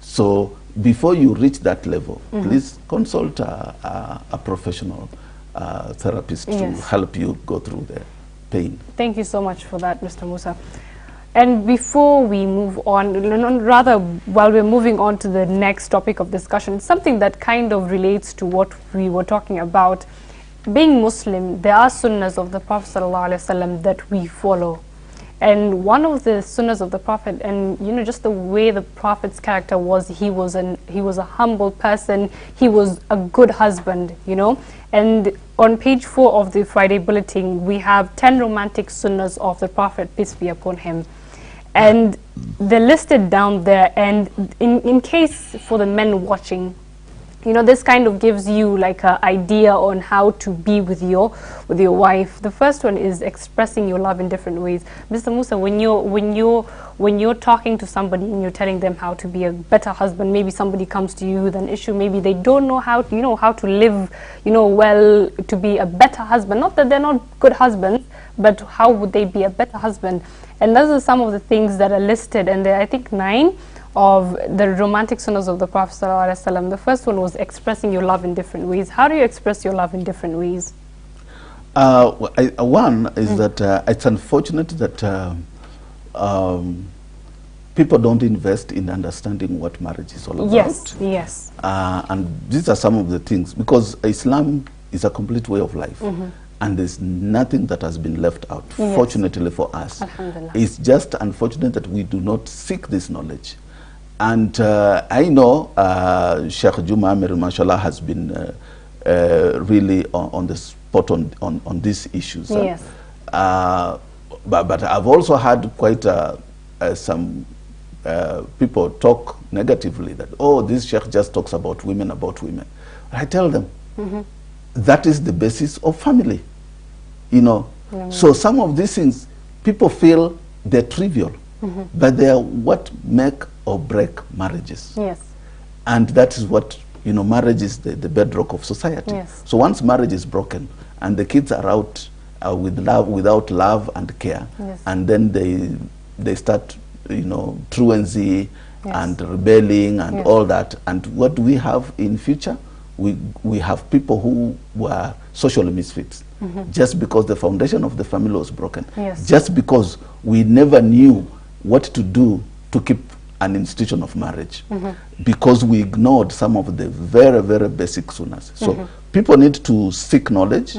So before you reach that level, please consult a professional therapist to help you go through the pain. Thank you so much for that, Mr. Musa. And before we move on, rather while we're moving on to the next topic of discussion, something that kind of relates to what we were talking about. Being Muslim, there are sunnahs of the Prophet ﷺ that we follow. And one of the sunnahs of the Prophet, and you know, just the way the Prophet's character was, he was a humble person, he was a good husband, you know. And on page 4 of the Friday Bulletin, we have 10 romantic sunnahs of the Prophet, peace be upon him. And they're listed down there, and in case for the men watching, you know, this kind of gives you like an idea on how to be with your wife. The first one is expressing your love in different ways. Mr. Musa, when you're talking to somebody and you're telling them how to be a better husband, maybe somebody comes to you with an issue, maybe they don't know how to, you know, how to live, you know, well, to be a better husband. Not that they're not good husbands, but how would they be a better husband? And those are some of the things that are listed, and there are, I think, 9 of the romantic sunnahs of the Prophet ﷺ. The first one was expressing your love in different ways. How do you express your love in different ways? One is that it's unfortunate that people don't invest in understanding what marriage is all about. Yes. And these are some of the things, because Islam is a complete way of life. And there's nothing that has been left out, fortunately for us. It's just unfortunate that we do not seek this knowledge. And I know Sheikh Juma Amir, mashallah, has been really on the spot on these issues. But I've also had quite some people talk negatively that, oh, this Sheikh just talks about women. I tell them, that is the basis of family. You know, So some of these things, people feel they're trivial, but they are what make or break marriages. Yes. And that is what, you know, marriage is the bedrock of society. Yes. So once marriage is broken and the kids are out without love and care, yes. and then they start, you know, truancy, yes. and rebelling and yes. all that. And what we have in future, we have people who were social misfits, just because the foundation of the family was broken, yes. just because we never knew what to do to keep an institution of marriage, because we ignored some of the very, very basic sunnahs. So people need to seek knowledge,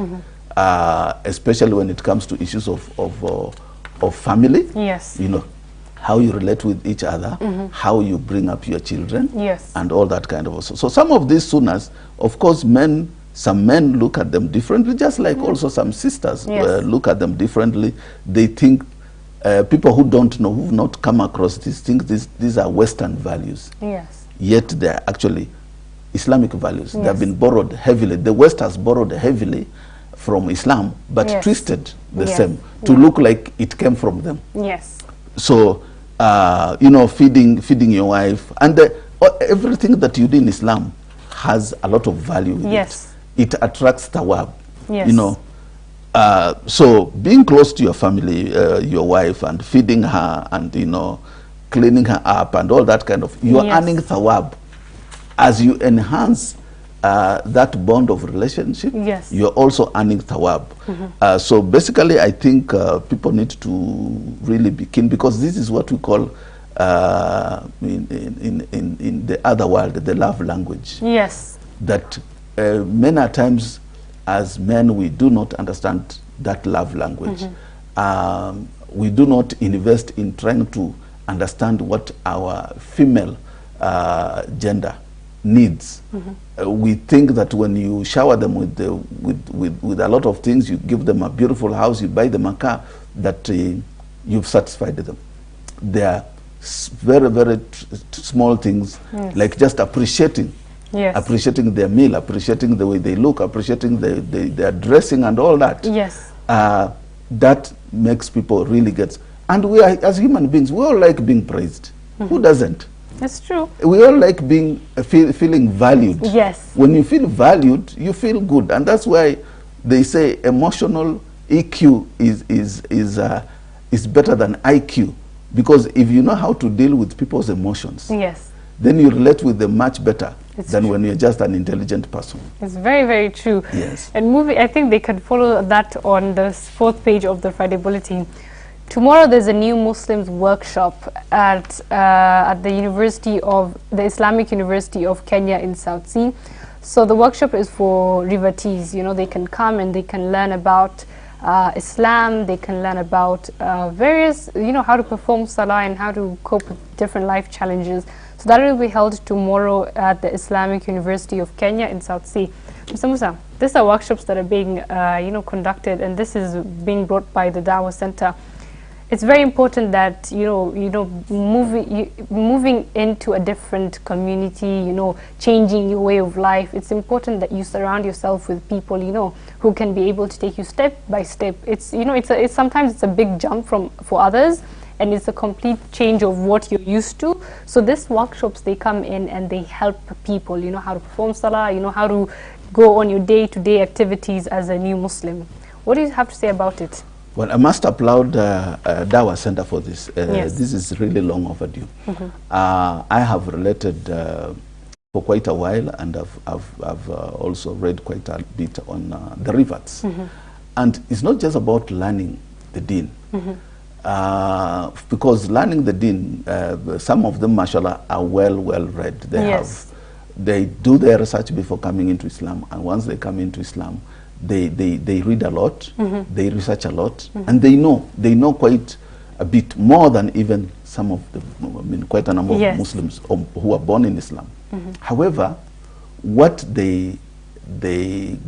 especially when it comes to issues of family. Yes. You know, how you relate with each other, how you bring up your children, yes. and all that kind of. So some of these sunnahs, of course, some men look at them differently, just like also some sisters yes. Look at them differently. They think, people who don't know, who've not come across these things, these are Western values. Yes. Yet they're actually Islamic values. Yes. They've been borrowed heavily. The West has borrowed heavily from Islam, but yes. twisted the yes. same to look like it came from them. Yes. So, you know, feeding your wife, and everything that you do in Islam has a lot of value with yes. it. It attracts tawab, yes. you know. So being close to your family, your wife, and feeding her, and, you know, cleaning her up and all that kind of, you're yes. earning thawab. As you enhance that bond of relationship, yes. you're also earning thawab. So basically, I think people need to really be keen, because this is what we call in the other world, the love language. Yes. That many times as men, we do not understand that love language. We do not invest in trying to understand what our female gender needs. We think that when you shower them with a lot of things, you give them a beautiful house, you buy them a car, that you've satisfied them. They are very, very small things, yes. like just appreciating. Yes. Appreciating their meal, appreciating the way they look, appreciating their dressing and all that. Yes. That makes people really get. And we are, as human beings, we all like being praised. Who doesn't? That's true. We all like being feeling valued. Yes. When you feel valued, you feel good, and that's why they say emotional EQ is better than IQ, because if you know how to deal with people's emotions, yes. then you relate with them much better than true. when you're just an intelligent person. It's very, very true. Yes. And I think they could follow that on the 4th page of the Friday Bulletin. Tomorrow there's a new Muslims workshop at the Islamic University of Kenya in South Sea. So the workshop is for revertees. You know, they can come and they can learn about Islam, they can learn about various, you know, how to perform salah and how to cope with different life challenges. So that will be held tomorrow at the Islamic University of Kenya in South Sea. Mr. Musa, these are workshops that are being, you know, conducted, and this is being brought by the Dawah Center. It's very important that, moving into a different community, you know, changing your way of life. It's important that you surround yourself with people, you know, who can be able to take you step by step. It's, you know, sometimes it's a big jump for others, and it's a complete change of what you're used to. So these workshops, they come in and they help people, you know, how to perform salah, you know, how to go on your day-to-day activities as a new Muslim. What do you have to say about it? Well, I must applaud Dawah Center for this. Yes. This is really long overdue. I have related for quite a while, and I've also read quite a bit on the rivets. And it's not just about learning the deen. Because learning the deen, some of them, mashallah, are well read. They do their research before coming into Islam, and once they come into Islam, they read a lot, they research a lot, and they know quite a bit more than even some of the, I mean, quite a number of Muslims who are born in Islam. However, what they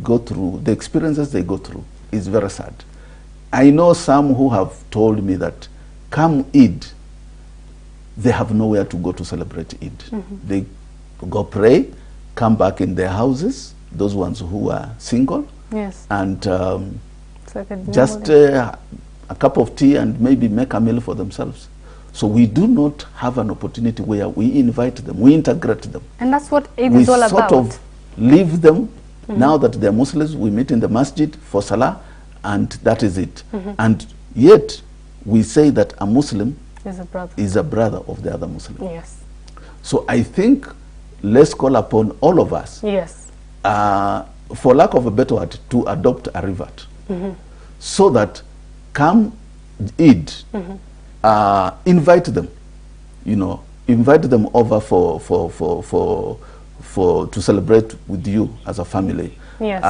go through, the experiences they go through, is very sad. I know some who have told me that come Eid, they have nowhere to go to celebrate Eid. They go pray, come back in their houses, those ones who are single, yes, and just a cup of tea and maybe make a meal for themselves. So we do not have an opportunity where we invite them, we integrate them. And that's what it is all about. We sort of leave them. Now that they're Muslims, we meet in the masjid for salah, and that is it. And yet, we say that a Muslim is a brother of the other Muslim. Yes. So I think let's call upon all of us, yes, for lack of a better word, to adopt a revert, so that come Eid, invite them, you know, invite them over to celebrate with you as a family. Yes.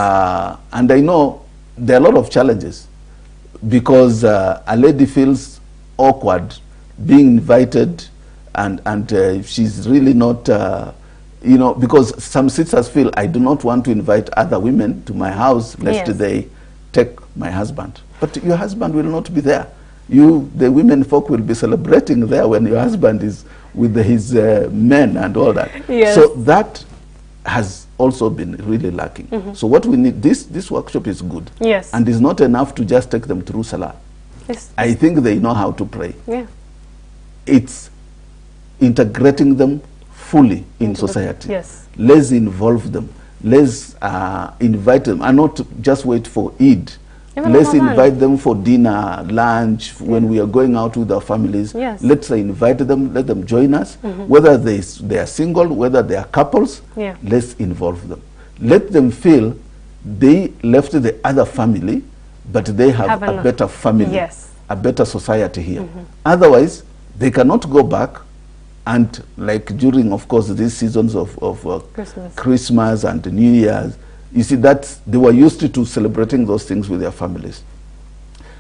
And I know there are a lot of challenges, because a lady feels awkward being invited, and she's really not, you know, because some sisters feel, I do not want to invite other women to my house, lest they take my husband. But your husband will not be there. You, the women folk, will be celebrating there when your husband is with his men and all that. Yes. So that has also been really lacking. So what we need, this workshop is good. Yes. And it's not enough to just take them through Salah. Yes. I think they know how to pray. Yeah. It's integrating them fully in society. Yes. Let's involve them. Let's invite them, and not just wait for Eid. Let's invite them for dinner, lunch, when we are going out with our families. Yes. Let's invite them, let them join us, whether they are single, whether they are couples. Yeah. Let's involve them. Let them feel they left the other family, but they have a better family, a better society here. Otherwise, they cannot go back, and like during, of course, these seasons of Christmas and New Year's, you see that they were used to celebrating those things with their families.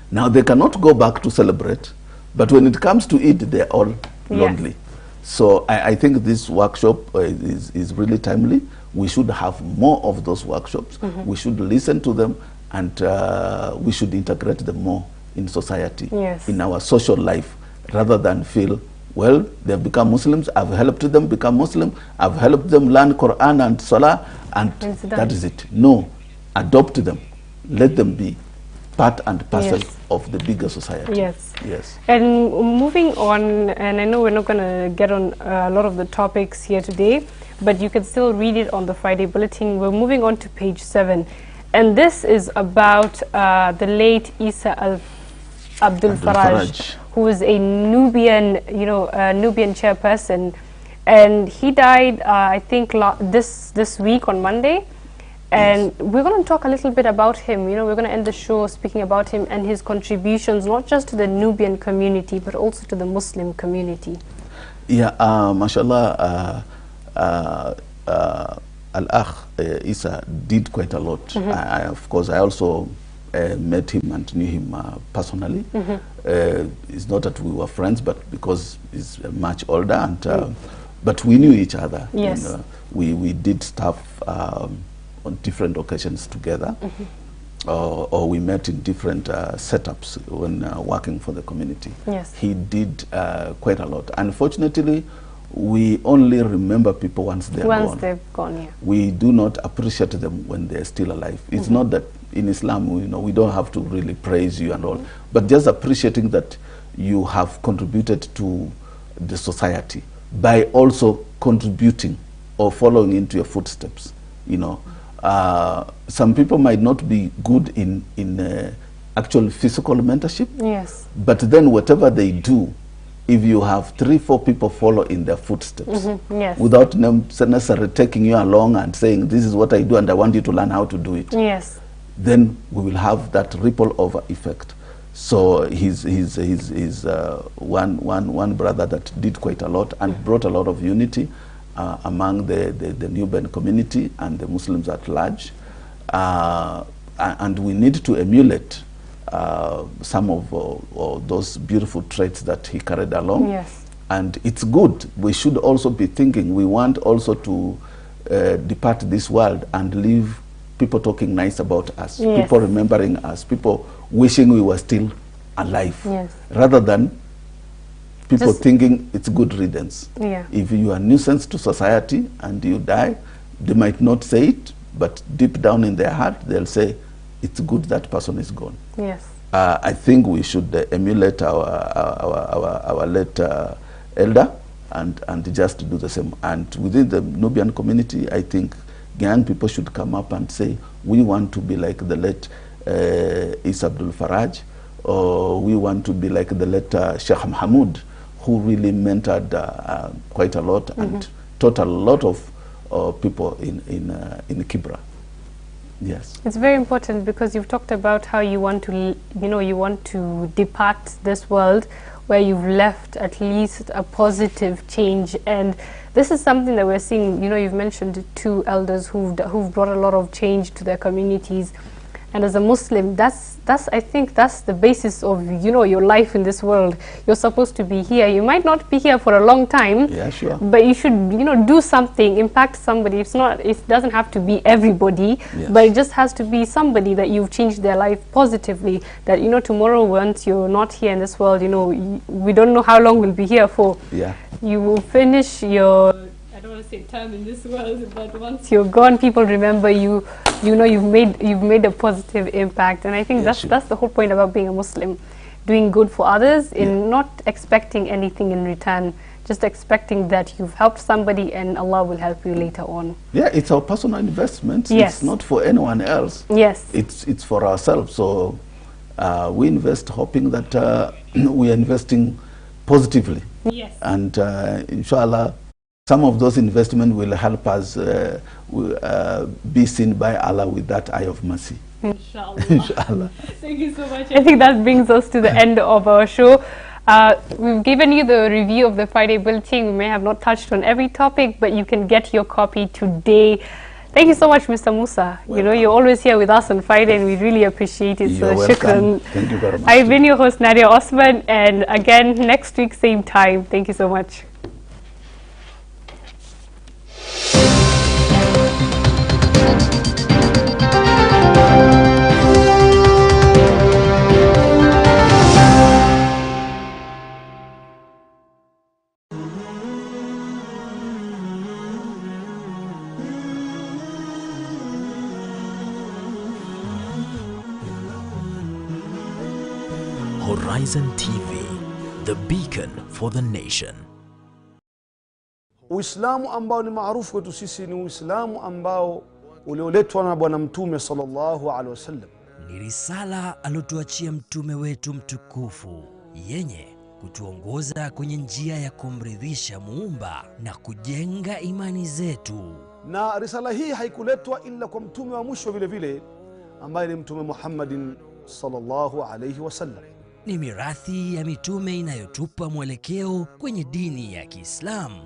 Now they cannot go back to celebrate, but when it comes to it, they're all lonely. So I think this workshop is really timely. We should have more of those workshops. We should listen to them, and we should integrate them more in society, in our social life, rather than feel, well, they've become Muslims, I've helped them become Muslim, I've helped them learn Quran and Salah, and that is it. No, adopt them. Let them be part and parcel of the bigger society. Yes. Yes. And moving on, and I know we're not going to get on a lot of the topics here today, but you can still read it on the Friday Bulletin. We're moving on to page 7. And this is about the late Isa Abdul Faraj, who is a Nubian, Nubian chairperson, and he died, I think, this week on Monday. And we're going to talk a little bit about him. You know, we're going to end the show speaking about him and his contributions, not just to the Nubian community, but also to the Muslim community. Yeah, mashallah, Al-Akh Isa did quite a lot. Of course, I also met him and knew him personally. It's not that we were friends, but because he's much older, and but we knew each other. Yes. And, we did stuff on different occasions together, or we met in different setups when working for the community. Yes. He did quite a lot. Unfortunately, we only remember people once they're gone. Once they've gone, yeah. We do not appreciate them when they're still alive. It's not that in Islam, we don't have to really praise you and all, but just appreciating that you have contributed to the society by also contributing or following into your footsteps. Some people might not be good in actual physical mentorship. Yes. But then whatever they do, if you have 3-4 people follow in their footsteps, yes, without necessarily taking you along and saying, this is what I do and I want you to learn how to do it, yes, then we will have that ripple over effect. So he's one brother that did quite a lot and brought a lot of unity among the Nubian community and the Muslims at large. And we need to emulate some of those beautiful traits that he carried along. Yes. And it's good. We should also be thinking, we want also to depart this world and leave people talking nice about us, yes, people remembering us, people wishing we were still alive, yes, rather than people just thinking it's good riddance. Yeah. If you are a nuisance to society and you die, they might not say it, but deep down in their heart, they'll say, it's good that person is gone. Yes. I think we should emulate our late elder and just do the same. And within the Nubian community, I think young people should come up and say, we want to be like the late Isa Abdul Faraj, or we want to be like the late Sheikh Mahmoud, who really mentored quite a lot and taught a lot of people in Kibra. Yes. It's very important because you've talked about how you want to, you want to depart this world where you've left at least a positive change. And this is something that we're seeing. You've mentioned 2 elders who've brought a lot of change to their communities. And as a Muslim, I think that's the basis of, your life in this world. You're supposed to be here. You might not be here for a long time, yeah, sure, but you should, do something, impact somebody. It doesn't have to be everybody, yes, but it just has to be somebody that you've changed their life positively. That, tomorrow once you're not here in this world, we don't know how long we'll be here for. Yeah. You will finish your, I don't want to say term in this world, but once you're gone, people remember you. You've made a positive impact, and I think that's the whole point about being a Muslim, doing good for others, in not expecting anything in return, just expecting that you've helped somebody and Allah will help you later on. Yeah, it's our personal investment. Yes. It's not for anyone else. Yes. It's for ourselves. So we invest hoping that we are investing positively. Yes. And inshallah, some of those investments will help us be seen by Allah with that eye of mercy. Inshallah. Inshallah. Thank you so much. I think that brings us to the end of our show. We've given you the review of the Friday Bulletin. We may have not touched on every topic, but you can get your copy today. Thank you so much, Mr. Musa. Welcome. You're always here with us on Friday, and we really appreciate it. You're so, welcome. shukran. Thank you very much. I've been your host, Nadia Osman, and again, next week, same time. Thank you so much. Horizon TV, the beacon for the nation. Uislamu ambao ni maarufu kwetu sisi ni Uislamu ambao ulioletwa na Bwana Mtume sallallahu alaihi wasallam. Ni risala alotuachia mtume wetu mtukufu, yenye kutuongoza kwenye njia ya kumridhisha Muumba na kujenga imani zetu. Na risala hii haikuletwa ila kwa mtume wa mwisho vile vile ambaye ni Mtume Muhammadin sallallahu alaihi wasallam. Ni mirathi ya mitume inayotupa mwelekeo kwenye dini ya Kiislamu.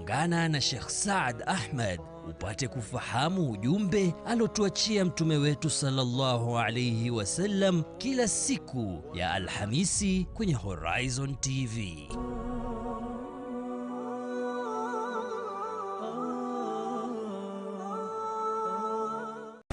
Ungana na Sheikh Saad Ahmed upate kufahamu ujumbe alotuachia mtume wetu sallallahu alayhi wasallam kila siku ya Alhamisi kwenye Horizon TV.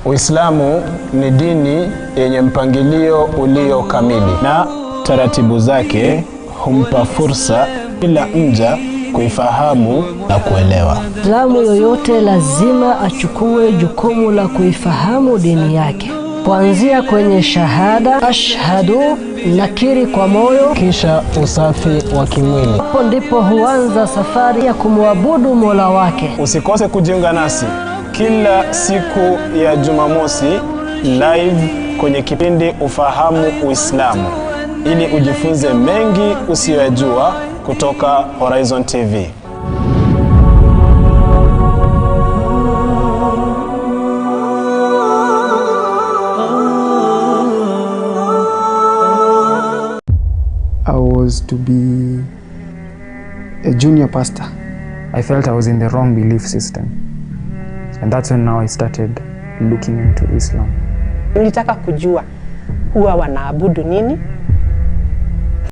Uislamu ni dini yenye mpangilio ulio kamili, na taratibu zake humpa fursa kila mja kuifahamu na kuelewa. Muislamu yoyote lazima achukue jukumu la kuifahamu dini yake, kuanzia kwenye shahada, ashhadu, nakiri kwa moyo, kisha usafi wa kimwili. Hapo ndipo huanza safari ya kumwabudu Mola wake. Usikose kujiunga nasi kila siku ya Jumamosi live kwenye kipindi Ufahamu Uislamu, ili ujifunze mengi usiyojua kutoka Horizon TV. I was to be a junior pastor. I felt I was in the wrong belief system. And that's when now I started looking into Islam. Nilitaka kujua huwa wanaabudu nini